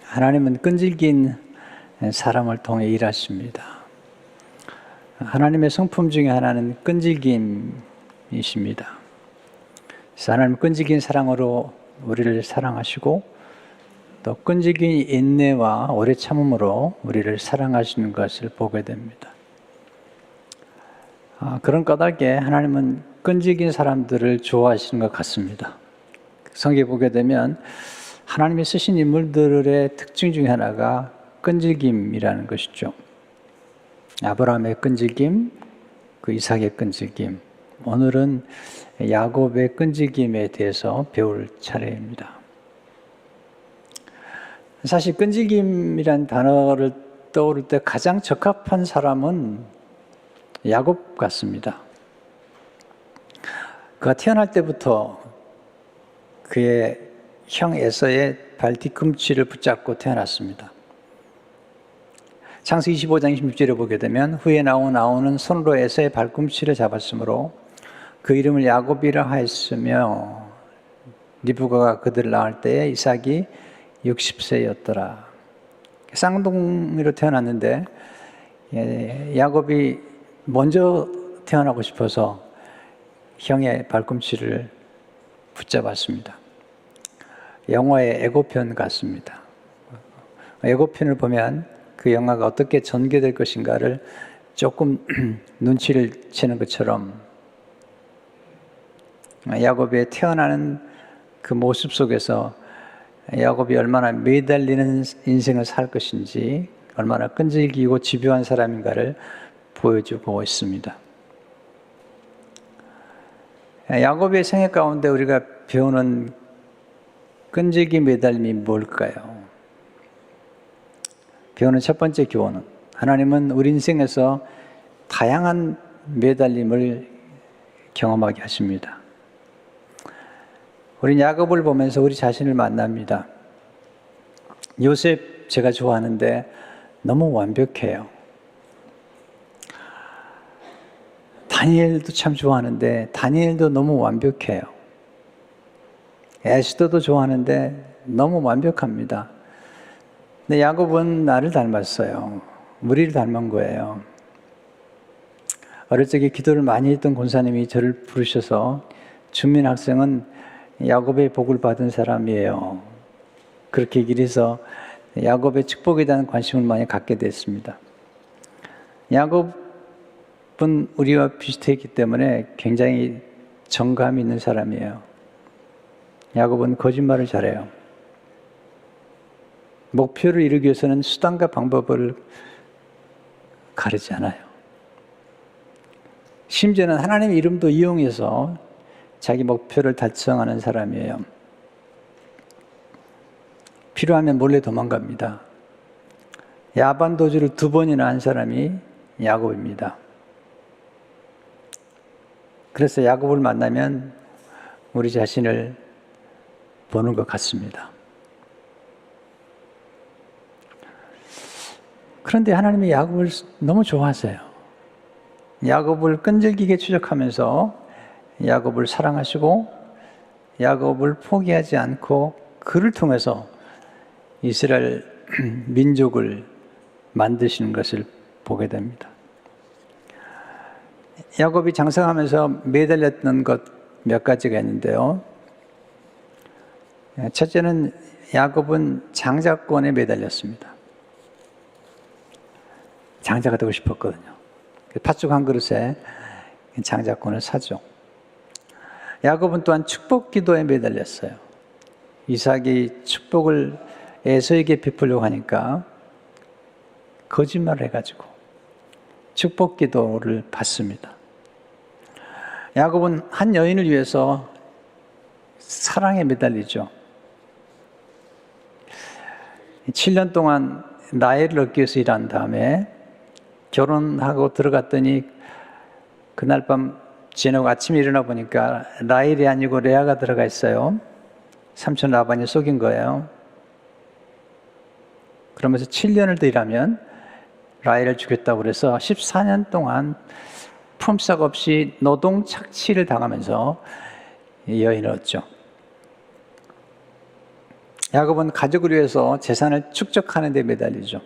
하나님은 끈질긴 사람을 통해 일하십니다. 하나님의 성품 중에 하나는 끈질김이십니다. 하나님은 끈질긴 사랑으로 우리를 사랑하시고 또 끈질긴 인내와 오래 참음으로 우리를 사랑하시는 것을 보게 됩니다. 그런 까닭에 하나님은 끈질긴 사람들을 좋아하시는 것 같습니다. 성경에 보게 되면 하나님이 쓰신 인물들의 특징 중에 하나가 끈질김이라는 것이죠. 아브라함의 끈질김, 그 이삭의 끈질김. 오늘은 야곱의 끈질김에 대해서 배울 차례입니다. 사실 끈질김이라는 단어를 떠오를 때 가장 적합한 사람은 야곱 같습니다. 그가 태어날 때부터 그의 형 에서의 발 뒤꿈치를 붙잡고 태어났습니다. 창세기 25장 26절에 보게 되면 후에 나오는 손으로 에서의 발꿈치를 잡았으므로 그 이름을 야곱이라 하였으며 리브가가 그들을 낳을 때에 이삭이 60세였더라. 쌍둥이로 태어났는데 야곱이 먼저 태어나고 싶어서 형의 발꿈치를 붙잡았습니다. 영화의 예고편 같습니다. 예고편을 보면 그 영화가 어떻게 전개될 것인가를 조금 눈치를 채는 것처럼 야곱의 태어나는 그 모습 속에서 야곱이 얼마나 매달리는 인생을 살 것인지, 얼마나 끈질기고 집요한 사람인가를 보여주고 있습니다. 야곱의 생애 가운데 우리가 배우는 끈질기 매달림이 뭘까요? 배우는 첫 번째 교훈은 하나님은 우리 인생에서 다양한 매달림을 경험하게 하십니다. 우린 야곱을 보면서 우리 자신을 만납니다. 요셉 제가 좋아하는데 너무 완벽해요. 다니엘도 참 좋아하는데 다니엘도 너무 완벽해요. 에스더도 좋아하는데 너무 완벽합니다. 근데 야곱은 나를 닮았어요. 우리를 닮은 거예요. 어릴 적에 기도를 많이 했던 권사님이 저를 부르셔서 준민 학생은 야곱의 복을 받은 사람이에요. 그렇게 얘기를 해서 야곱의 축복에 대한 관심을 많이 갖게 됐습니다. 야곱은 우리와 비슷했기 때문에 굉장히 정감이 있는 사람이에요. 야곱은 거짓말을 잘해요. 목표를 이루기 위해서는 수단과 방법을 가리지 않아요. 심지어는 하나님의 이름도 이용해서 자기 목표를 달성하는 사람이에요. 필요하면 몰래 도망갑니다. 야반 도주를 2번이나 한 사람이 야곱입니다. 그래서 야곱을 만나면 우리 자신을 보는 것 같습니다. 그런데 하나님이 야곱을 너무 좋아하세요. 야곱을 끈질기게 추적하면서 야곱을 사랑하시고 야곱을 포기하지 않고 그를 통해서 이스라엘 민족을 만드시는 것을 보게 됩니다. 야곱이 장성하면서 매달렸던 것 몇 가지가 있는데요. 첫째는 야곱은 장자권에 매달렸습니다. 장자가 되고 싶었거든요. 팥죽 한 그릇에 장자권을 사죠. 야곱은 또한 축복 기도에 매달렸어요. 이삭이 축복을 에서에게 베풀려고 하니까 거짓말을 해가지고 축복 기도를 받습니다. 야곱은 한 여인을 위해서 사랑에 매달리죠. 7년 동안 라헬을 얻기 위해서 일한 다음에 결혼하고 들어갔더니 그날 밤 지나고 아침에 일어나 보니까 라헬이 아니고 레아가 들어가 있어요. 삼촌 라반이 속인 거예요. 그러면서 7년을 더 일하면 라헬을 주겠다고 그래서 14년 동안 품삯 없이 노동 착취를 당하면서 여인을 얻죠. 야곱은 가족을 위해서 재산을 축적하는 데 매달리죠.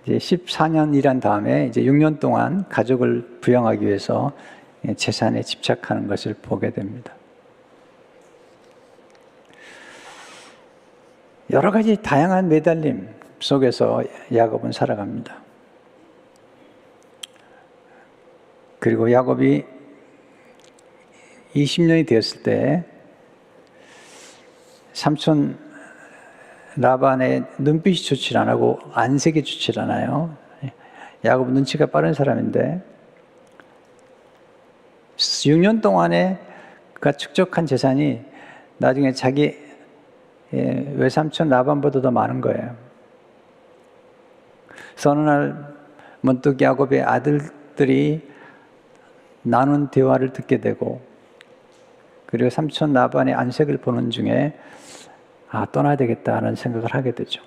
이제 14년 일한 다음에 이제 6년 동안 가족을 부양하기 위해서 재산에 집착하는 것을 보게 됩니다. 여러 가지 다양한 매달림 속에서 야곱은 살아갑니다. 그리고 야곱이 20년이 되었을 때 삼촌 라반의 눈빛이 좋지 않고 안색이 좋지 않아요. 야곱은 눈치가 빠른 사람인데 6년 동안에 그가 축적한 재산이 나중에 자기 외삼촌 라반보다 더 많은 거예요. 그래서 어느 날 문득 야곱의 아들들이 나눈 대화를 듣게 되고, 그리고 삼촌 라반의 안색을 보는 중에 떠나야 되겠다는 생각을 하게 되죠.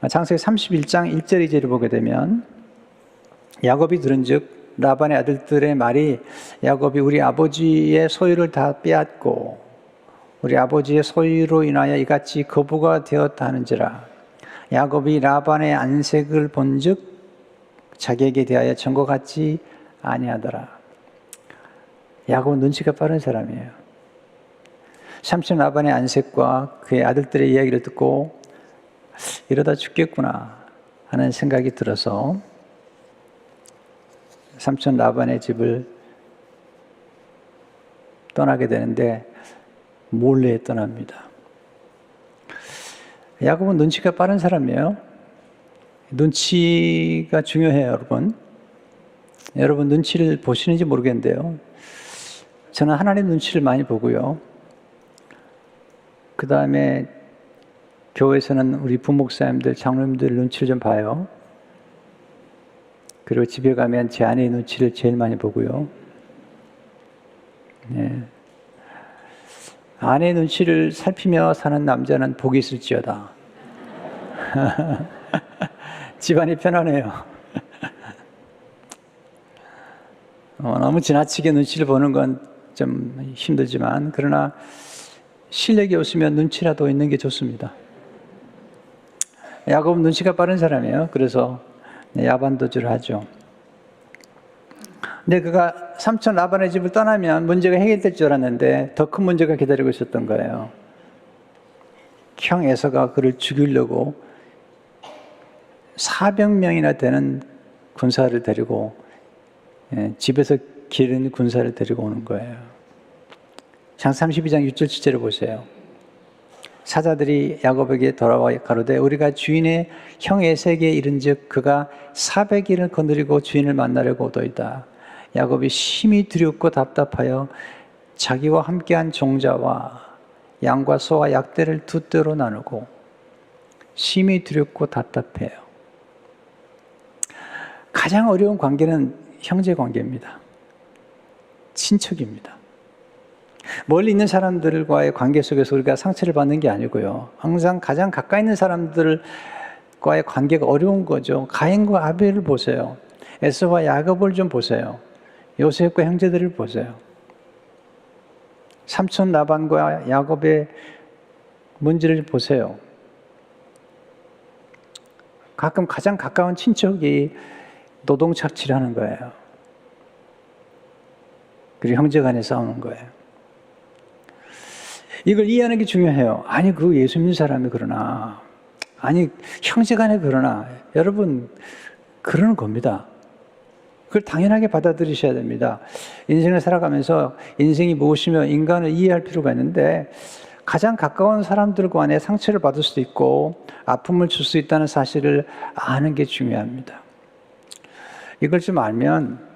창세기 31장 1절 2절을 보게 되면 야곱이 들은즉 라반의 아들들의 말이 야곱이 우리 아버지의 소유를 다 빼앗고 우리 아버지의 소유로 인하여 이같이 거부가 되었다 하는지라. 야곱이 라반의 안색을 본즉 자기에게 대하여 전과 같지 아니하더라. 야곱은 눈치가 빠른 사람이에요. 삼촌 라반의 안색과 그의 아들들의 이야기를 듣고 이러다 죽겠구나 하는 생각이 들어서 삼촌 라반의 집을 떠나게 되는데 몰래 떠납니다. 야곱은 눈치가 빠른 사람이에요. 눈치가 중요해요, 여러분. 여러분 눈치를 보시는지 모르겠는데요. 저는 하나님 눈치를 많이 보고요. 그 다음에 교회에서는 우리 부목사님들, 장로님들 눈치를 좀 봐요. 그리고 집에 가면 제 아내의 눈치를 제일 많이 보고요. 네. 아내의 눈치를 살피며 사는 남자는 복이 있을지어다. 집안이 편안해요. 너무 지나치게 눈치를 보는 건 좀 힘들지만, 그러나 실력이 없으면 눈치라도 있는 게 좋습니다. 야곱은 눈치가 빠른 사람이에요. 그래서 야반도주를 하죠. 근데 그가 삼촌 라반의 집을 떠나면 문제가 해결될 줄 알았는데 더 큰 문제가 기다리고 있었던 거예요. 형 에서가 그를 죽이려고 400명이나 되는 군사를 데리고 집에서 기른 군사를 데리고 오는 거예요. 창세기 32장 6절 7절을 보세요. 사자들이 야곱에게 돌아와 가로되 우리가 주인의 형 에서에게 이른즉 그가 400일을 거느리고 주인을 만나려고 오도이다. 야곱이 심히 두렵고 답답하여 자기와 함께한 종자와 양과 소와 약대를 두 떼로 나누고 심히 두렵고 답답해요. 가장 어려운 관계는 형제 관계입니다. 친척입니다. 멀리 있는 사람들과의 관계 속에서 우리가 상처를 받는 게 아니고요. 항상 가장 가까이 있는 사람들과의 관계가 어려운 거죠. 가인과 아벨을 보세요. 에서와 야곱을 좀 보세요. 요셉과 형제들을 보세요. 삼촌 라반과 야곱의 문제를 보세요. 가끔 가장 가까운 친척이 노동착취를 하는 거예요. 그리고 형제 간에 싸우는 거예요. 이걸 이해하는 게 중요해요. 아니, 그 예수 믿는 사람이 그러나, 아니, 형제 간에 그러나, 여러분, 그러는 겁니다. 그걸 당연하게 받아들이셔야 됩니다. 인생을 살아가면서 인생이 무엇이며 인간을 이해할 필요가 있는데, 가장 가까운 사람들 간에 상처를 받을 수도 있고, 아픔을 줄 수 있다는 사실을 아는 게 중요합니다. 이걸 좀 알면,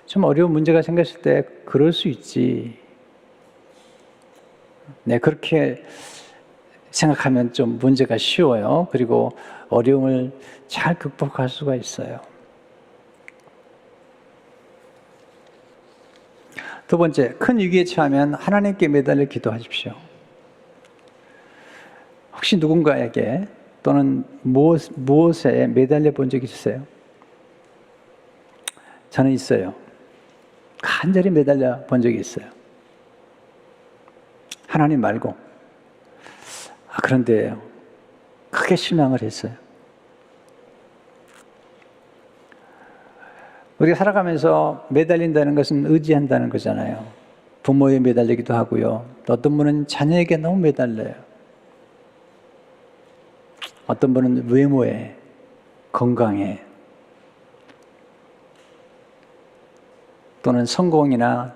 좀 어려운 문제가 생겼을 때, 그럴 수 있지. 네, 그렇게 생각하면 좀 문제가 쉬워요. 그리고 어려움을 잘 극복할 수가 있어요. 두 번째, 큰 위기에 처하면 하나님께 매달려 기도하십시오. 혹시 누군가에게 또는 무엇에 매달려 본 적이 있으세요? 저는 있어요. 간절히 매달려 본 적이 있어요. 하나님 말고. 그런데 크게 실망을 했어요. 우리가 살아가면서 매달린다는 것은 의지한다는 거잖아요. 부모에 매달리기도 하고요. 또 어떤 분은 자녀에게 너무 매달려요. 어떤 분은 외모에, 건강에, 또는 성공이나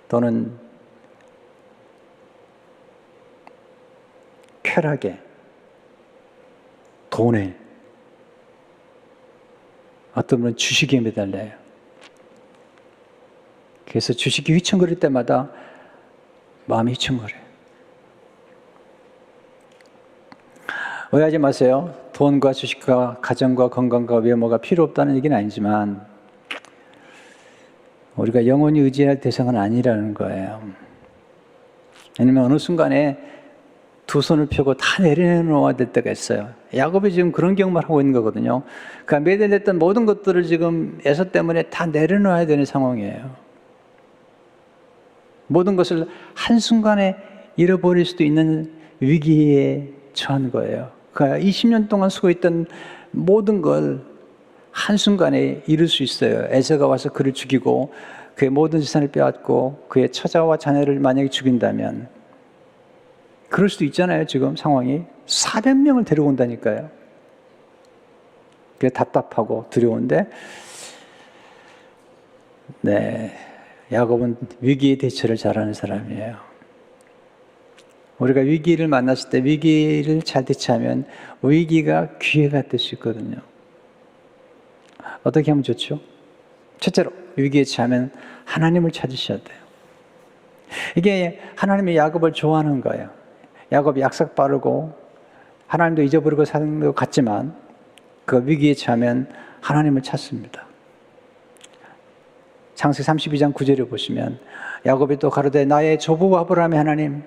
또는 쾌락에, 돈에, 어떤 분은 주식에 매달려요. 그래서 주식이 휘청거릴 때마다 마음이 휘청거려요. 오해하지 마세요. 돈과 주식과 가정과 건강과 외모가 필요 없다는 얘기는 아니지만 우리가 영원히 의지할 대상은 아니라는 거예요. 왜냐면 어느 순간에 두 손을 펴고 다 내려놓아야 될 때가 있어요. 야곱이 지금 그런 경험을 하고 있는 거거든요. 그러니까 매달렸던 모든 것들을 지금 에서 때문에 다 내려놓아야 되는 상황이에요. 모든 것을 한순간에 잃어버릴 수도 있는 위기에 처한 거예요. 그러니까 20년 동안 수고했던 모든 걸 한순간에 잃을 수 있어요. 에서가 와서 그를 죽이고 그의 모든 재산을 빼앗고 그의 처자와 자녀를 만약에 죽인다면 그럴 수도 있잖아요. 지금 상황이 400명을 데려온다니까요. 그게 답답하고 두려운데 야곱은 위기의 대처를 잘하는 사람이에요. 우리가 위기를 만났을 때 위기를 잘 대처하면 위기가 기회가 될 수 있거든요. 어떻게 하면 좋죠? 첫째로 위기에 처하면 하나님을 찾으셔야 돼요. 이게 하나님이 야곱을 좋아하는 거예요. 야곱이 약삭 빠르고 하나님도 잊어버리고 사는 것 같지만 그 위기에 처하면 하나님을 찾습니다. 창세기 32장 9절을 보시면 야곱이 또 가로되 나의 조부 아브라함의 하나님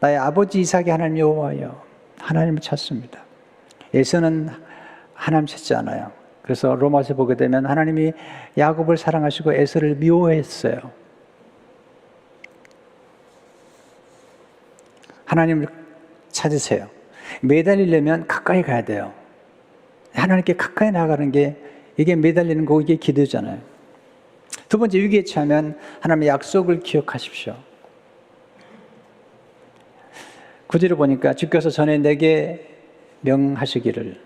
나의 아버지 이삭의 하나님 여호와여 하나님을 찾습니다. 에서는 하나님 찾지 않아요. 그래서 로마서 보게 되면 하나님이 야곱을 사랑하시고 에서를 미워했어요. 하나님을 찾으세요. 매달리려면 가까이 가야 돼요. 하나님께 가까이 나가는 게 이게 매달리는 거고 이게 기도잖아요. 두 번째 위기에 처하면 하나님의 약속을 기억하십시오. 구절을 보니까 주께서 전에 내게 명하시기를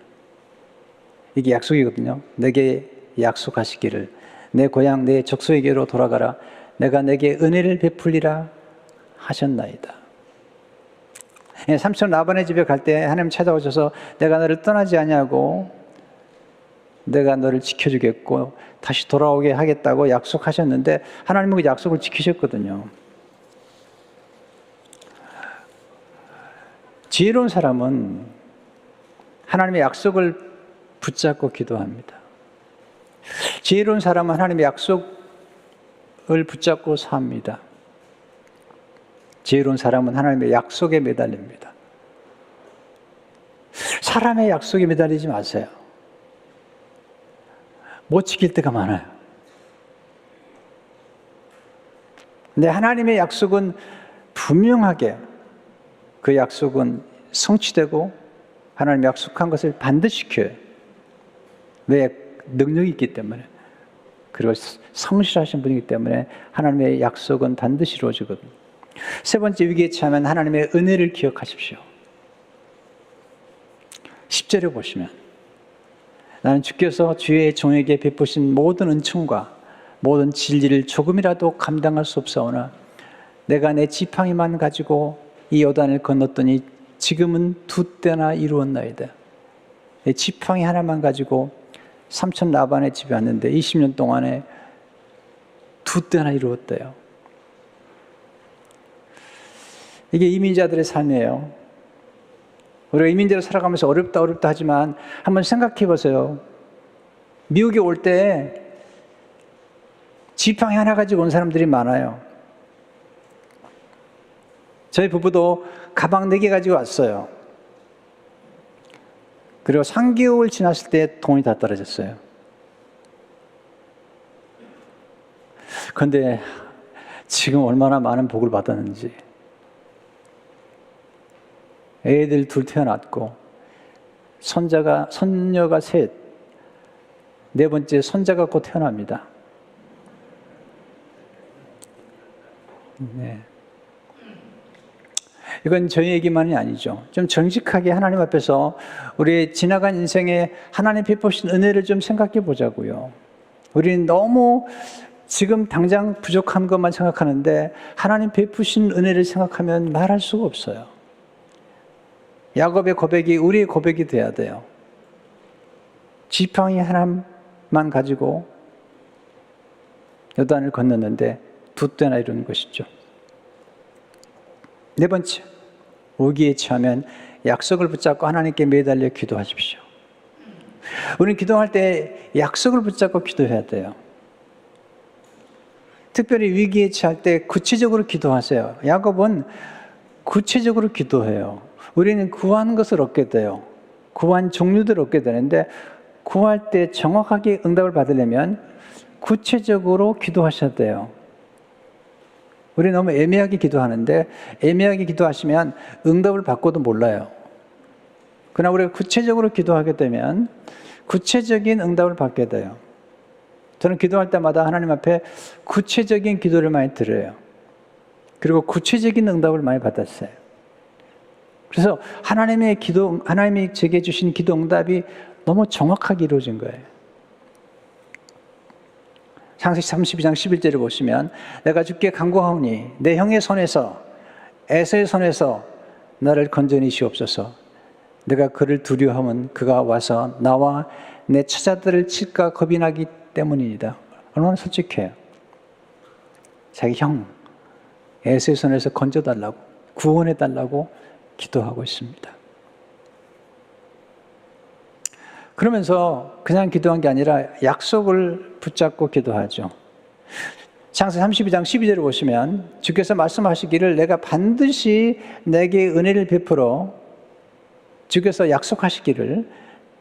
이게 약속이거든요. 내게 약속하시기를 내 고향 내 족속에게로 돌아가라 내가 내게 은혜를 베풀리라 하셨나이다. 삼촌 라반의 집에 갈 때 하나님 찾아오셔서 내가 너를 떠나지 아니하고 내가 너를 지켜주겠고 다시 돌아오게 하겠다고 약속하셨는데 하나님은 그 약속을 지키셨거든요. 지혜로운 사람은 하나님의 약속을 붙잡고 기도합니다. 지혜로운 사람은 하나님의 약속을 붙잡고 삽니다. 지혜로운 사람은 하나님의 약속에 매달립니다. 사람의 약속에 매달리지 마세요. 못 지킬 때가 많아요. 근데 하나님의 약속은 분명하게 그 약속은 성취되고 하나님이 약속한 것을 반드시 지켜요. 왜? 능력이 있기 때문에. 그리고 성실하신 분이기 때문에 하나님의 약속은 반드시 이루어지거든요. 세 번째 위기에 처하면 하나님의 은혜를 기억하십시오. 10절에 보시면 나는 주께서 주의 종에게 베푸신 모든 은총과 모든 진리를 조금이라도 감당할 수 없사오나 내가 내 지팡이만 가지고 이 요단을 건넜더니 지금은 2때나 이루었나이다. 내 지팡이 하나만 가지고 삼촌 라반의 집에 왔는데 20년 동안에 2때나 이루었대요. 이게 이민자들의 삶이에요. 우리가 이민자로 살아가면서 어렵다 하지만 한번 생각해 보세요. 미국에 올 때 지팡이 하나 가지고 온 사람들이 많아요. 저희 부부도 가방 4개 가지고 왔어요. 그리고 3개월 지났을 때 돈이 다 떨어졌어요. 그런데 지금 얼마나 많은 복을 받았는지. 애들 둘 태어났고 손녀가 셋, 네 번째 손자가 곧 태어납니다. 네. 이건 저희 얘기만이 아니죠. 좀 정직하게 하나님 앞에서 우리의 지나간 인생에 하나님 베푸신 은혜를 좀 생각해 보자고요. 우리는 너무 지금 당장 부족한 것만 생각하는데 하나님 베푸신 은혜를 생각하면 말할 수가 없어요. 야곱의 고백이 우리의 고백이 돼야 돼요. 지팡이 하나만 가지고 요단을 건넜는데 두 때나 이루는 것이죠. 네 번째, 위기에 처하면 약속을 붙잡고 하나님께 매달려 기도하십시오. 우리는 기도할 때 약속을 붙잡고 기도해야 돼요. 특별히 위기에 처할 때 구체적으로 기도하세요. 야곱은 구체적으로 기도해요. 우리는 구한 것을 얻게 돼요. 구한 종류들을 얻게 되는데 구할 때 정확하게 응답을 받으려면 구체적으로 기도하셔야 돼요. 우리 너무 애매하게 기도하는데 애매하게 기도하시면 응답을 받고도 몰라요. 그러나 우리가 구체적으로 기도하게 되면 구체적인 응답을 받게 돼요. 저는 기도할 때마다 하나님 앞에 구체적인 기도를 많이 드려요. 그리고 구체적인 응답을 많이 받았어요. 그래서 하나님이 제게 주신 기도 응답이 너무 정확하게 이루어진 거예요. 창세기 32장 11절을 보시면 내가 주께 간구하오니 내 형의 손에서 에서의 손에서 나를 건져내시옵소서. 내가 그를 두려워하면 그가 와서 나와 내 처자들을 칠까 겁이 나기 때문이다. 얼마나 솔직해요. 자기 형 에서의 손에서 건져달라고 구원해달라고 기도하고 있습니다. 그러면서 그냥 기도한 게 아니라 약속을 붙잡고 기도하죠. 창세기 32장 12절을 보시면 주께서 말씀하시기를 내가 반드시 내게 은혜를 베풀어 주께서 약속하시기를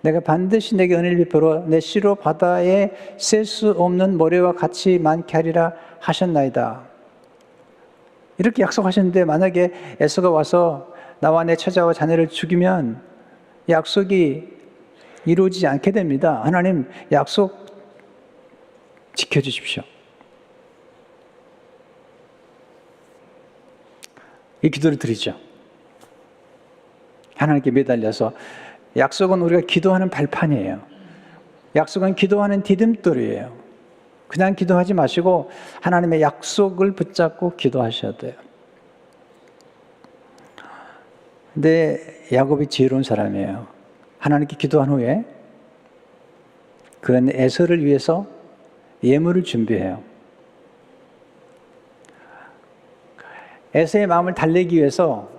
내가 반드시 내게 은혜를 베풀어 내 씨로 바다에 셀 수 없는 모래와 같이 많게 하리라 하셨나이다. 이렇게 약속하셨는데 만약에 에서가 와서 나와 내 처자와 자녀를 죽이면 약속이 이루어지지 않게 됩니다. 하나님 약속 지켜주십시오. 이 기도를 드리죠. 하나님께 매달려서 약속은 우리가 기도하는 발판이에요. 약속은 기도하는 디딤돌이에요. 그냥 기도하지 마시고 하나님의 약속을 붙잡고 기도하셔야 돼요. 근데 야곱이 지혜로운 사람이에요. 하나님께 기도한 후에 그는 에서를 위해서 예물을 준비해요. 에서의 마음을 달래기 위해서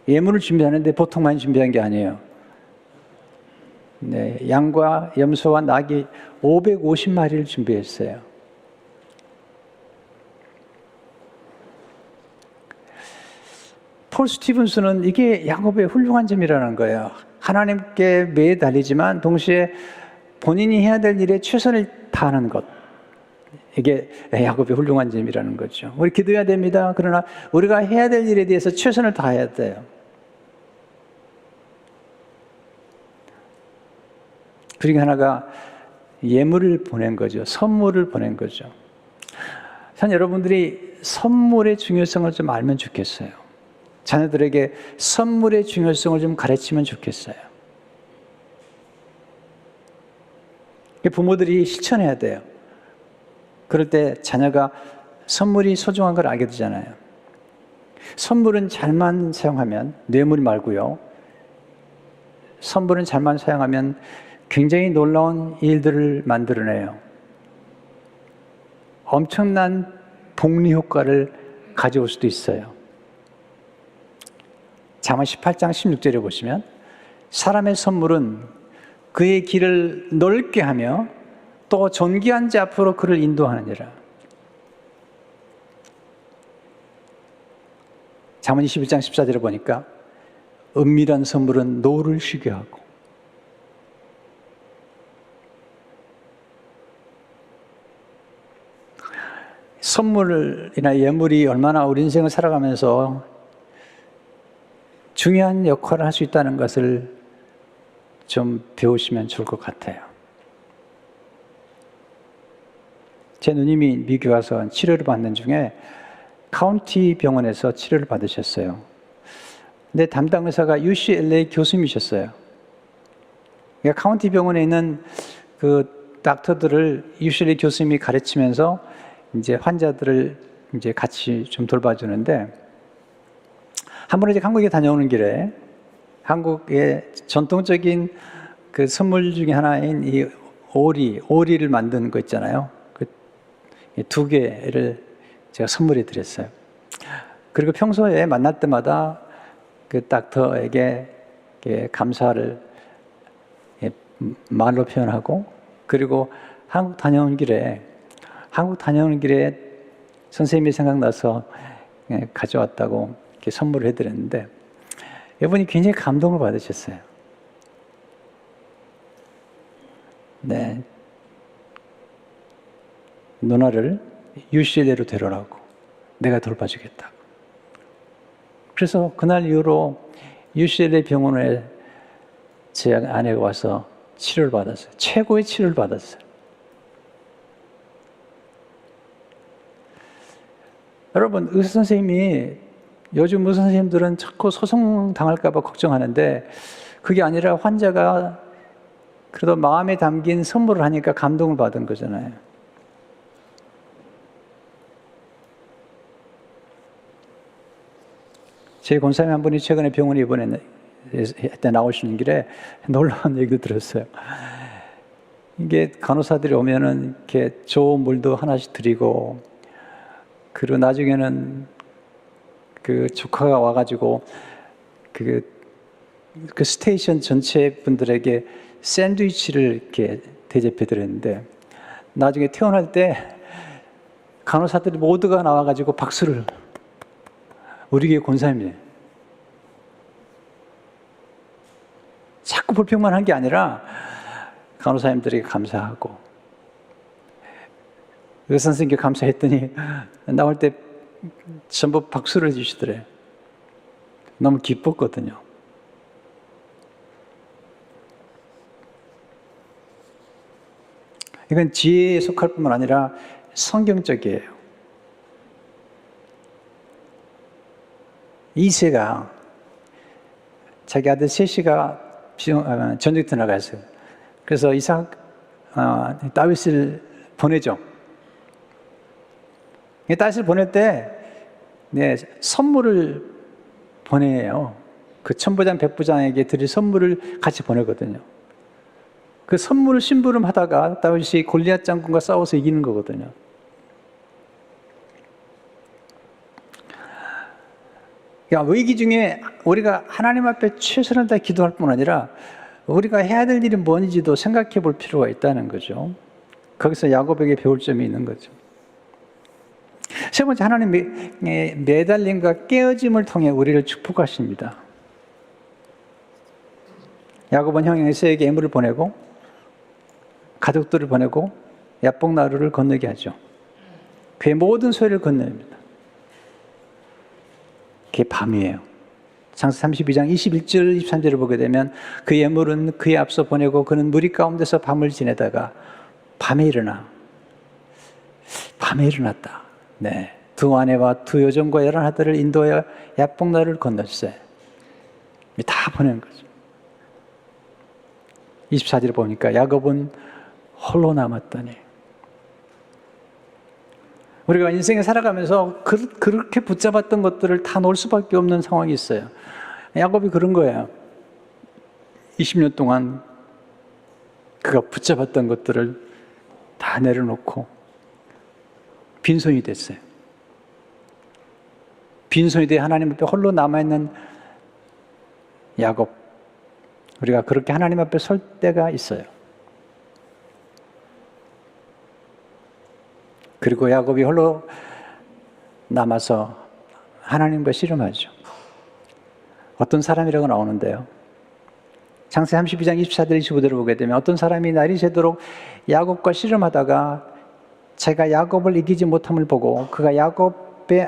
예물을 준비하는데 보통 많이 준비한 게 아니에요. 네, 양과 염소와 낙이 550마리를 준비했어요. 폴 스티븐스는 이게 야곱의 훌륭한 점이라는 거예요. 하나님께 매달리지만 동시에 본인이 해야 될 일에 최선을 다하는 것. 이게 야곱의 훌륭한 점이라는 거죠. 우리 기도해야 됩니다. 그러나 우리가 해야 될 일에 대해서 최선을 다해야 돼요. 그리고 하나가 예물을 보낸 거죠. 선물을 보낸 거죠. 전 여러분들이 선물의 중요성을 좀 알면 좋겠어요. 자녀들에게 선물의 중요성을 좀 가르치면 좋겠어요. 부모들이 실천해야 돼요. 그럴 때 자녀가 선물이 소중한 걸 알게 되잖아요. 선물은 잘만 사용하면, 뇌물 말고요. 선물은 잘만 사용하면 굉장히 놀라운 일들을 만들어내요. 엄청난 복리 효과를 가져올 수도 있어요. 잠언 18장 16절에 보시면 사람의 선물은 그의 길을 넓게 하며 또 존귀한 자 앞으로 그를 인도하느니라. 잠언 21장 14절에 보니까 은밀한 선물은 노를 쉬게 하고 선물이나 예물이 얼마나 우리 인생을 살아가면서 중요한 역할을 할 수 있다는 것을 좀 배우시면 좋을 것 같아요. 제 누님이 미국에 와서 치료를 받는 중에 카운티 병원에서 치료를 받으셨어요. 근데 담당 의사가 UCLA 교수님이셨어요. 그러니까 카운티 병원에 있는 그 닥터들을 UCLA 교수님이 가르치면서 이제 환자들을 이제 같이 좀 돌봐주는데, 한 번은 이제 한국에 다녀오는 길에 한국의 전통적인 그 선물 중에 하나인 이 오리를 만든 거 있잖아요. 그 두 개를 제가 선물해 드렸어요. 그리고 평소에 만날 때마다 그 닥터에게 감사를 말로 표현하고, 그리고 한국 다녀오는 길에 선생님이 생각나서 가져왔다고 이렇게 선물을 해드렸는데, 이분이 굉장히 감동을 받으셨어요. 네, 누나를 UCLA로 데려라고, 내가 돌봐주겠다고. 그래서 그날 이후로 UCLA 병원에 제 아내가 와서 치료를 받았어요. 최고의 치료를 받았어요. 여러분, 의사 선생님이, 요즘 의사 선생님들은 자꾸 소송 당할까 봐 걱정하는데, 그게 아니라 환자가 그래도 마음에 담긴 선물을 하니까 감동을 받은 거잖아요. 제 권사님 한 분이 최근에 병원에 입원했는데 나오시는 길에 놀라운 얘기도 들었어요. 이게 간호사들이 오면은 이렇게 좋은 물도 하나씩 드리고, 그리고 나중에는 그 조카가 와가지고 그 스테이션 전체 분들에게 샌드위치를 이렇게 대접해 드렸는데, 나중에 퇴원할 때 간호사들이 모두가 나와가지고 박수를, 우리 교회 권사님이 자꾸 불평만 한 게 아니라 간호사님들에게 감사하고, 의사 선생님께 감사했더니 나올 때 전부 박수를 해주시더래요. 너무 기뻤거든요. 이건 지혜에 속할 뿐만 아니라 성경적이에요. 이새가 자기 아들 셋이가 전쟁터 나갔어요. 그래서 다윗을 보내죠. 다윗을 보낼 때 선물을 보내요. 그 천부장 백부장에게 드릴 선물을 같이 보내거든요. 그 선물을 심부름하다가 다윗이 골리앗 장군과 싸워서 이기는 거거든요. 위기 중에 우리가 하나님 앞에 최선을 다해 기도할 뿐 아니라 우리가 해야 될 일이 뭔지도 생각해 볼 필요가 있다는 거죠. 거기서 야곱에게 배울 점이 있는 거죠. 세 번째, 하나님의 매달림과 깨어짐을 통해 우리를 축복하십니다. 야곱은 형 에사우에게 예물을 보내고 가족들을 보내고 야복나루를 건너게 하죠. 그의 모든 소유를 건넵니다. 그게 밤이에요. 창세 32장 21절 23절을 보게 되면 그 예물은 그에 앞서 보내고 그는 무리 가운데서 밤을 지내다가 밤에 일어났다. 네, 두 아내와 두 여종과 11아들을 인도하여 야복나루를 건넜어요. 다 보낸 거죠. 24절에 보니까 야곱은 홀로 남았더니, 우리가 인생에 살아가면서 그렇게 붙잡았던 것들을 다 놓을 수밖에 없는 상황이 있어요. 야곱이 그런 거예요. 20년 동안 그가 붙잡았던 것들을 다 내려놓고 빈손이 됐어요. 빈손이 돼 하나님 앞에 홀로 남아있는 야곱, 우리가 그렇게 하나님 앞에 설 때가 있어요. 그리고 야곱이 홀로 남아서 하나님과 씨름하죠. 어떤 사람이라고 나오는데요. 창세 32장 24절 25절을 보게 되면 어떤 사람이 날이 새도록 야곱과 씨름하다가 자기가 야곱을 이기지 못함을 보고 그가 야곱의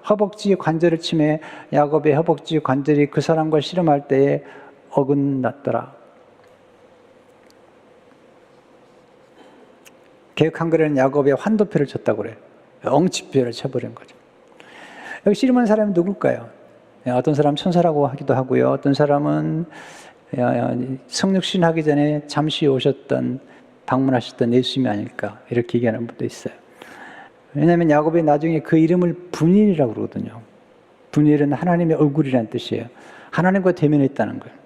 허벅지 관절을 치매 야곱의 허벅지 관절이 그 사람과 씨름할 때에 어긋났더라. 개역 한글에는 야곱의 환도표를 쳤다고 그래요. 엉치표를 쳐버린 거죠. 여기 씨름한 사람이 누굴까요? 어떤 사람 천사라고 하기도 하고요. 어떤 사람은 성육신 하기 전에 잠시 오셨던 방문하셨던 예수님이 아닐까 이렇게 얘기하는 분도 있어요. 왜냐하면 야곱이 나중에 그 이름을 분일이라고 그러거든요. 분일은 하나님의 얼굴이라는 뜻이에요. 하나님과 대면했다는 거예요.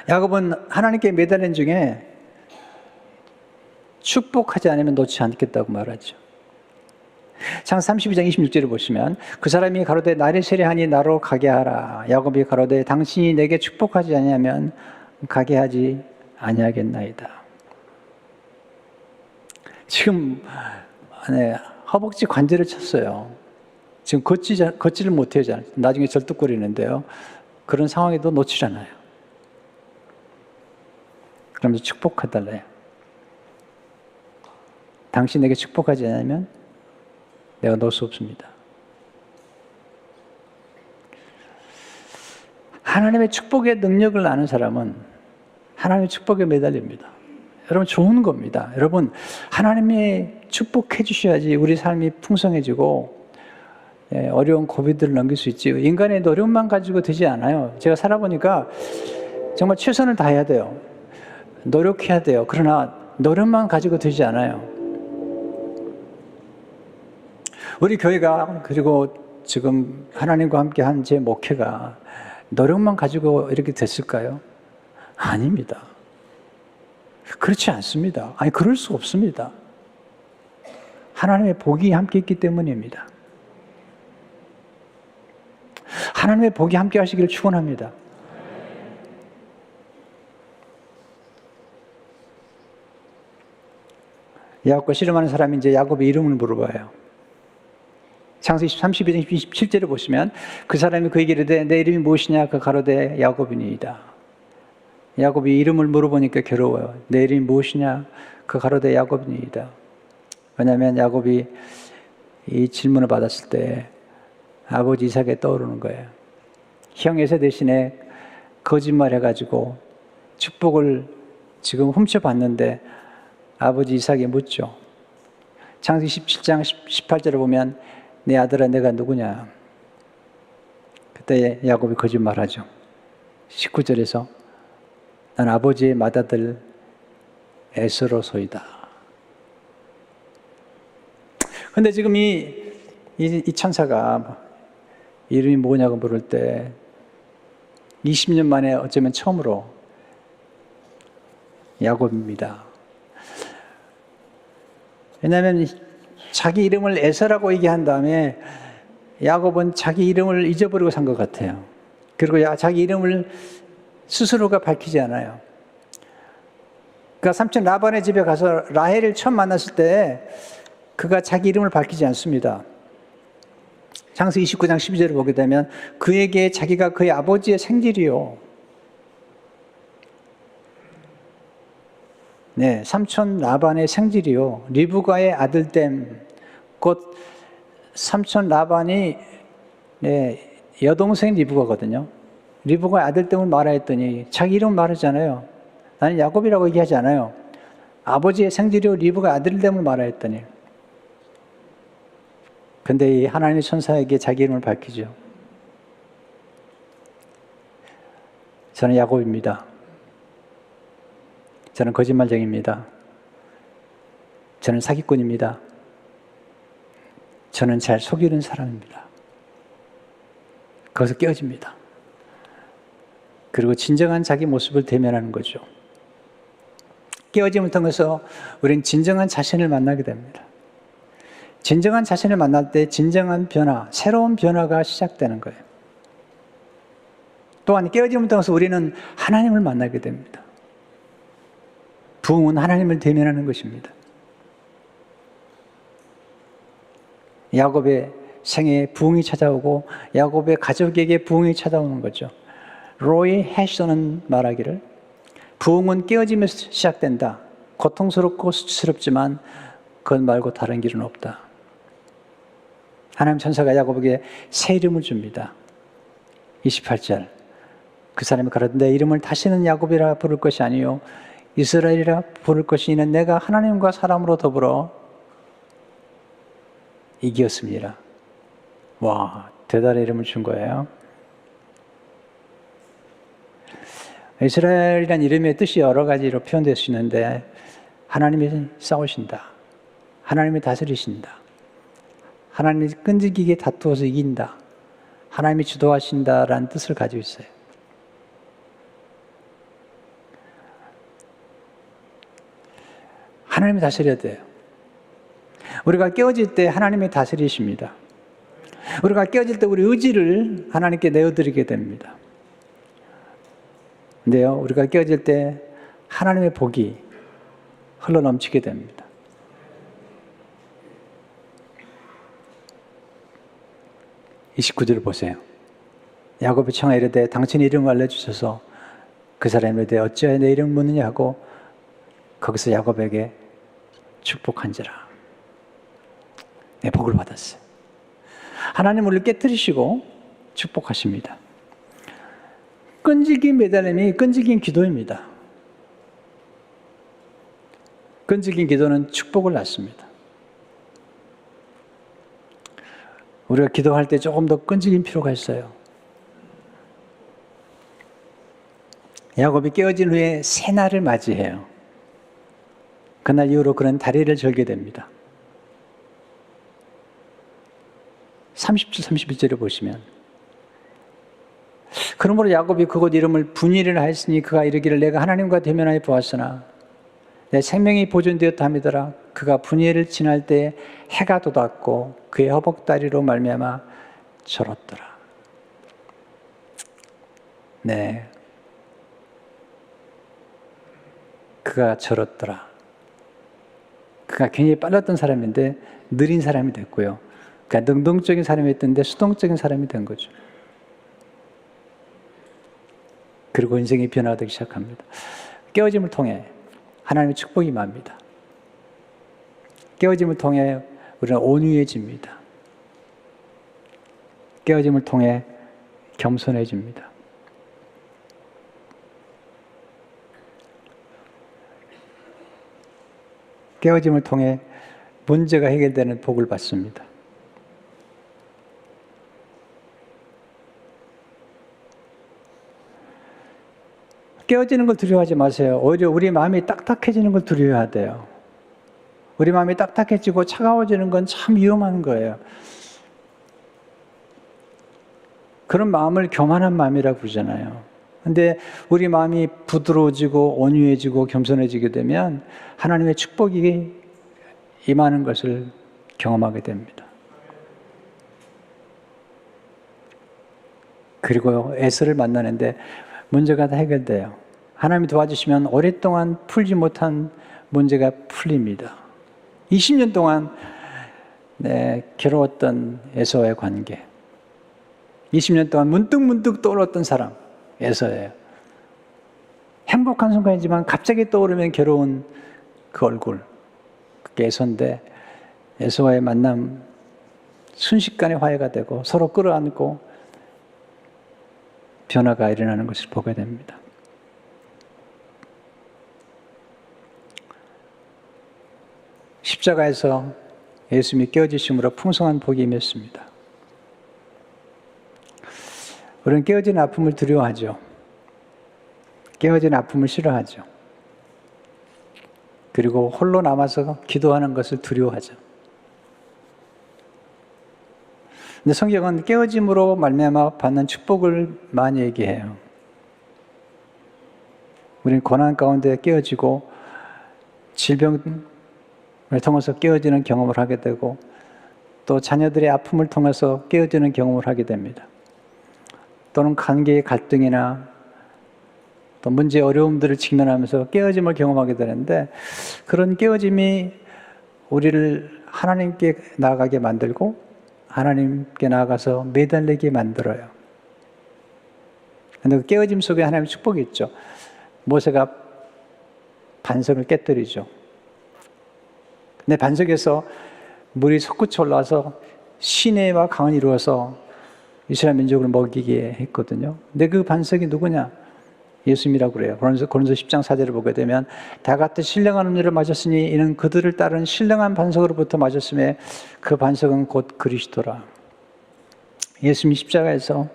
야곱은 하나님께 매달린 중에 축복하지 않으면 놓지 않겠다고 말하죠. 창세기 32장 26절을 보시면 그 사람이 가로되 날이 세려하니 나로 가게 하라. 야곱이 가로되 당신이 내게 축복하지 아니하면 가게 하지 아니하겠나이다. 지금 허벅지 관절을 쳤어요. 지금 걷지를 못해요. 나중에 절뚝거리는데요. 그런 상황에도 놓질 않아요. 그러면서 축복해달래요. 당신에게 축복하지 않으면 내가 놓을 수 없습니다. 하나님의 축복의 능력을 아는 사람은 하나님의 축복에 매달립니다. 여러분 좋은 겁니다. 여러분 하나님이 축복해 주셔야지 우리 삶이 풍성해지고 어려운 고비들을 넘길 수 있지. 인간의 노력만 가지고 되지 않아요. 제가 살아보니까 정말 최선을 다해야 돼요. 노력해야 돼요. 그러나 노력만 가지고 되지 않아요. 우리 교회가 그리고 지금 하나님과 함께 한 제 목회가 노력만 가지고 이렇게 됐을까요? 아닙니다. 그렇지 않습니다. 아니 그럴 수 없습니다. 하나님의 복이 함께 있기 때문입니다. 하나님의 복이 함께 하시기를 축원합니다. 야곱과 씨름하는 사람이 이제 야곱의 이름을 물어봐요. 창세기 32장 27절을 보시면 그 사람이 그에게 이르되 내 이름이 무엇이냐? 그 가로되 야곱이니이다. 야곱이 이름을 물어보니까 괴로워요. 내 이름이 무엇이냐? 그 가로되 야곱이니이다. 왜냐하면 야곱이 이 질문을 받았을 때 아버지 이삭이 떠오르는 거예요. 형 에서 대신에 거짓말해가지고 축복을 지금 훔쳐봤는데 아버지 이삭이 묻죠. 창세기 17장 18절을 보면 내 아들아 내가 누구냐? 그때 야곱이 거짓말하죠. 19절에서 난 아버지의 맏아들 에서로소이다. 그런데 지금 이 천사가 이름이 뭐냐고 물을 때 20년 만에 어쩌면 처음으로 야곱입니다. 왜냐하면 자기 이름을 에서라고 얘기한 다음에 야곱은 자기 이름을 잊어버리고 산 것 같아요. 그리고 자기 이름을 스스로가 밝히지 않아요. 그러니까 삼촌 라반의 집에 가서 라헬을 처음 만났을 때 그가 자기 이름을 밝히지 않습니다. 창세기 29장 12절을 보게 되면 그에게 자기가 그의 아버지의 생질이요. 네, 삼촌 라반의 생질이요. 리브가의 아들됨, 곧 삼촌 라반이 여동생 리브가거든요. 리브가의 아들됨을 말하였더니 자기 이름을 말하잖아요. 나는 야곱이라고 얘기하지 않아요. 아버지의 생질이요 리브가의 아들됨을 말하였더니. 근데 이 하나님의 천사에게 자기 이름을 밝히죠. 저는 야곱입니다. 저는 거짓말쟁이입니다. 저는 사기꾼입니다. 저는 잘 속이는 사람입니다. 거기서 깨어집니다. 그리고 진정한 자기 모습을 대면하는 거죠. 깨어짐을 통해서 우리는 진정한 자신을 만나게 됩니다. 진정한 자신을 만날 때 진정한 변화, 새로운 변화가 시작되는 거예요. 또한 깨어짐을 통해서 우리는 하나님을 만나게 됩니다. 부흥은 하나님을 대면하는 것입니다. 야곱의 생애에 부흥이 찾아오고 야곱의 가족에게 부흥이 찾아오는 거죠. 로이 해셔는 말하기를 부흥은 깨어짐에서 시작된다. 고통스럽고 수치스럽지만 그것 말고 다른 길은 없다. 하나님 천사가 야곱에게 새 이름을 줍니다. 28절. 그 사람이 가로되 내 이름을 다시는 야곱이라 부를 것이 아니요 이스라엘이라 부를 것이 이는 내가 하나님과 사람으로 더불어 이기었습니다. 와, 대단한 이름을 준 거예요. 이스라엘이라는 이름의 뜻이 여러 가지로 표현될 수 있는데 하나님이 싸우신다. 하나님이 다스리신다. 하나님이 끈질기게 다투어서 이긴다. 하나님이 주도하신다라는 뜻을 가지고 있어요. 하나님이 다스려야 돼요. 우리가 깨어질 때 하나님이 다스리십니다. 우리가 깨어질 때 우리 의지를 하나님께 내어드리게 됩니다. 근데요, 우리가 깨어질 때 하나님의 복이 흘러넘치게 됩니다. 이 29절을 보세요. 야곱이 청하 이르되 당신의 이름을 알려주셔서 그 사람에 대해 어찌하여 내 이름을 묻느냐 하고 거기서 야곱에게 축복한지라. 네, 복을 받았어요. 하나님 우리를 깨뜨리시고 축복하십니다. 끈질긴 매달림이 끈질긴 기도입니다. 끈질긴 기도는 축복을 낳습니다. 우리가 기도할 때 조금 더 끈질긴 필요가 있어요. 야곱이 깨어진 후에 새날을 맞이해요. 그날 이후로 그는 다리를 절게 됩니다. 30절, 31절을 보시면 그러므로 야곱이 그곳 이름을 분이를 하였으니 그가 이르기를 내가 하나님과 대면하여 보았으나 내 생명이 보존되었다 함이더라. 그가 분이를 지날 때 해가 돋았고 그의 허벅다리로 말미암아 절었더라. 네, 그가 절었더라. 그가 굉장히 빨랐던 사람인데 느린 사람이 됐고요. 그러니까 능동적인 사람이었는데 수동적인 사람이 된 거죠. 그리고 인생이 변화되기 시작합니다. 깨어짐을 통해 하나님의 축복이 임합니다. 깨어짐을 통해 우리는 온유해집니다. 깨어짐을 통해 겸손해집니다. 깨어짐을 통해 문제가 해결되는 복을 받습니다. 깨어지는 걸 두려워하지 마세요. 오히려 우리 마음이 딱딱해지는 걸 두려워해야 돼요. 우리 마음이 딱딱해지고 차가워지는 건 참 위험한 거예요. 그런 마음을 교만한 마음이라고 부르잖아요. 근데 우리 마음이 부드러워지고 온유해지고 겸손해지게 되면 하나님의 축복이 임하는 것을 경험하게 됩니다. 그리고 에서를 만나는데 문제가 다 해결돼요. 하나님이 도와주시면 오랫동안 풀지 못한 문제가 풀립니다. 20년 동안 괴로웠던 에서와의 관계, 20년 동안 문득문득 떠올랐던 사람 에서예요. 행복한 순간이지만 갑자기 떠오르면 괴로운 그 얼굴, 그게 에서인데 에서와의 만남 순식간에 화해가 되고 서로 끌어안고 변화가 일어나는 것을 보게 됩니다. 십자가에서 예수님이 깨어지심으로 풍성한 복이 임했습니다. 우리는 깨어진 아픔을 두려워하죠. 깨어진 아픔을 싫어하죠. 그리고 홀로 남아서 기도하는 것을 두려워하죠. 근데 성경은 깨어짐으로 말미암아 받는 축복을 많이 얘기해요. 우리는 고난 가운데 깨어지고 질병을 통해서 깨어지는 경험을 하게 되고 또 자녀들의 아픔을 통해서 깨어지는 경험을 하게 됩니다. 또는 관계의 갈등이나 또 문제의 어려움들을 직면하면서 깨어짐을 경험하게 되는데 그런 깨어짐이 우리를 하나님께 나아가게 만들고 하나님께 나아가서 매달리게 만들어요. 그런데 그 깨어짐 속에 하나님의 축복이 있죠. 모세가 반석을 깨뜨리죠. 근데 반석에서 물이 솟구쳐 올라와서 시내와 강을 이루어서 이스라엘 민족을 먹이게 했거든요. 근데 그 반석이 누구냐? 예수님이라고 그래요. 고린도서 10장 4절을 보게 되면 다 같이 신령한 음료를 마셨으니 이는 그들을 따른 신령한 반석으로부터 마셨음에 그 반석은 곧 그리스도라. 예수님이 십자가에서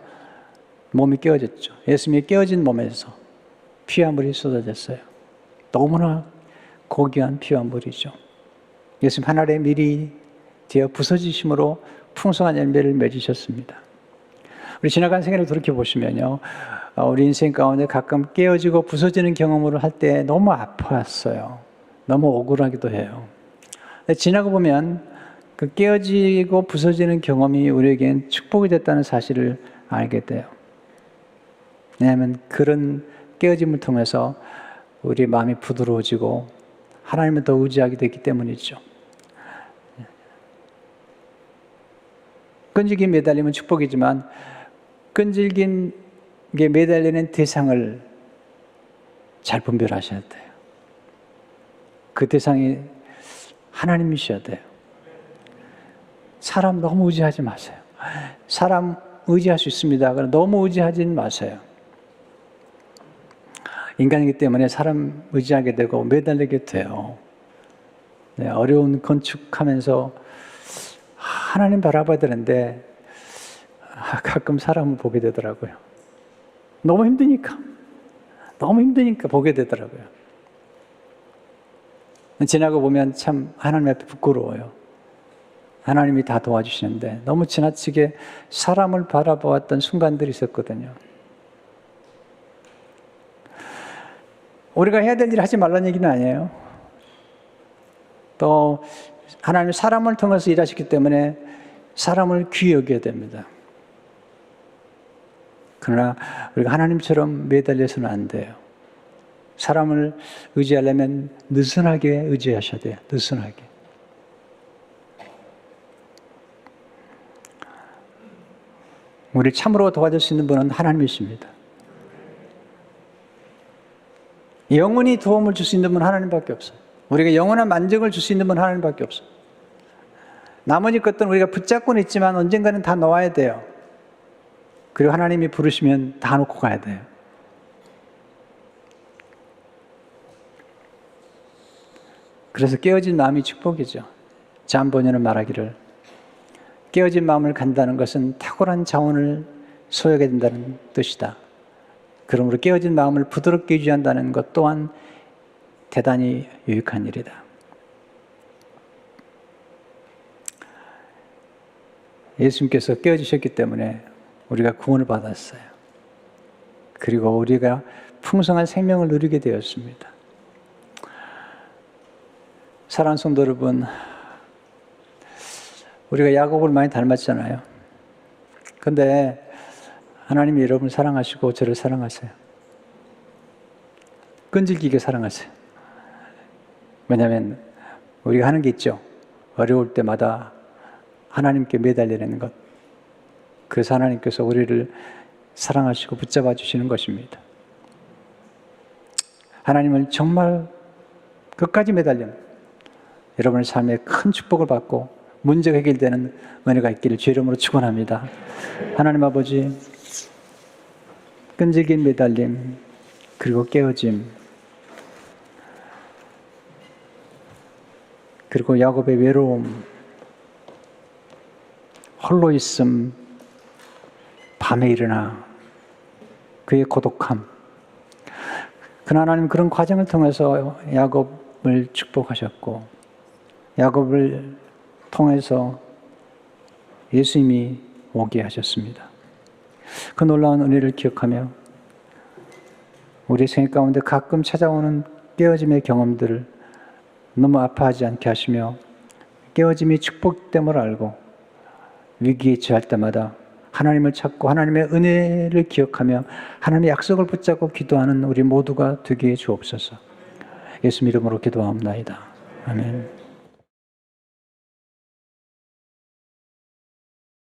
몸이 깨어졌죠. 예수님이 깨어진 몸에서 피와 물이 쏟아졌어요. 너무나 고귀한 피와 물이죠. 예수님 하늘의 밀이 되어 부서지심으로 풍성한 열매를 맺으셨습니다. 우리 지나간 생애를 돌이켜보시면요, 우리 인생 가운데 가끔 깨어지고 부서지는 경험을 할 때 너무 아팠어요. 너무 억울하기도 해요. 근데 지나고 보면 그 깨어지고 부서지는 경험이 우리에겐 축복이 됐다는 사실을 알게 돼요. 왜냐하면 그런 깨어짐을 통해서 우리 마음이 부드러워지고 하나님을 더 의지하게 됐기 때문이죠. 끈질긴 매달림은 축복이지만 끈질긴 게 매달리는 대상을 잘 분별하셔야 돼요. 그 대상이 하나님이셔야 돼요. 사람 너무 의지하지 마세요. 사람 의지할 수 있습니다. 그러나 너무 의지하지는 마세요. 인간이기 때문에 사람 의지하게 되고 매달리게 돼요. 네, 어려운 건축하면서 하나님 바라봐야 되는데 가끔 사람을 보게 되더라고요. 너무 힘드니까 보게 되더라고요. 지나고 보면 참 하나님 앞에 부끄러워요. 하나님이 다 도와주시는데 너무 지나치게 사람을 바라보았던 순간들이 있었거든요. 우리가 해야 될 일 하지 말라는 얘기는 아니에요. 또 하나님 사람을 통해서 일하시기 때문에 사람을 귀히 여겨야 됩니다. 그러나 우리가 하나님처럼 매달려서는 안 돼요. 사람을 의지하려면 느슨하게 의지하셔야 돼요. 느슨하게. 우리 참으로 도와줄 수 있는 분은 하나님이십니다. 영원히 도움을 줄 수 있는 분은 하나님밖에 없어요. 우리가 영원한 만족을 줄 수 있는 분은 하나님밖에 없어요. 나머지 것들은 우리가 붙잡고는 있지만 언젠가는 다 놓아야 돼요. 그리고 하나님이 부르시면 다 놓고 가야 돼요. 그래서 깨어진 마음이 축복이죠. 잠언에는 말하기를 깨어진 마음을 간다는 것은 탁월한 자원을 소유하게 된다는 뜻이다. 그러므로 깨어진 마음을 부드럽게 유지한다는 것 또한 대단히 유익한 일이다. 예수님께서 깨어지셨기 때문에 우리가 구원을 받았어요. 그리고 우리가 풍성한 생명을 누리게 되었습니다. 사랑하는 성도 여러분, 우리가 야곱을 많이 닮았잖아요. 근데 하나님이 여러분을 사랑하시고 저를 사랑하세요. 끈질기게 사랑하세요. 왜냐하면 우리가 하는 게 있죠. 어려울 때마다 하나님께 매달리는 것. 그래서 하나님께서 우리를 사랑하시고 붙잡아 주시는 것입니다. 하나님을 정말 끝까지 매달리는 여러분의 삶에 큰 축복을 받고 문제가 해결되는 은혜가 있기를 주의 이름으로 축원합니다. 하나님 아버지, 끈질긴 매달림 그리고 깨어짐 그리고 야곱의 외로움, 홀로 있음, 밤에 일어나 그의 고독함. 그러나 하나님 그런 과정을 통해서 야곱을 축복하셨고 야곱을 통해서 예수님이 오게 하셨습니다. 그 놀라운 은혜를 기억하며 우리 생애 가운데 가끔 찾아오는 깨어짐의 경험들을 너무 아파하지 않게 하시며 깨어짐이 축복됨을 알고 위기에 처할 때마다 하나님을 찾고 하나님의 은혜를 기억하며 하나님의 약속을 붙잡고 기도하는 우리 모두가 되게 주옵소서. 예수 이름으로 기도하옵나이다. 아멘.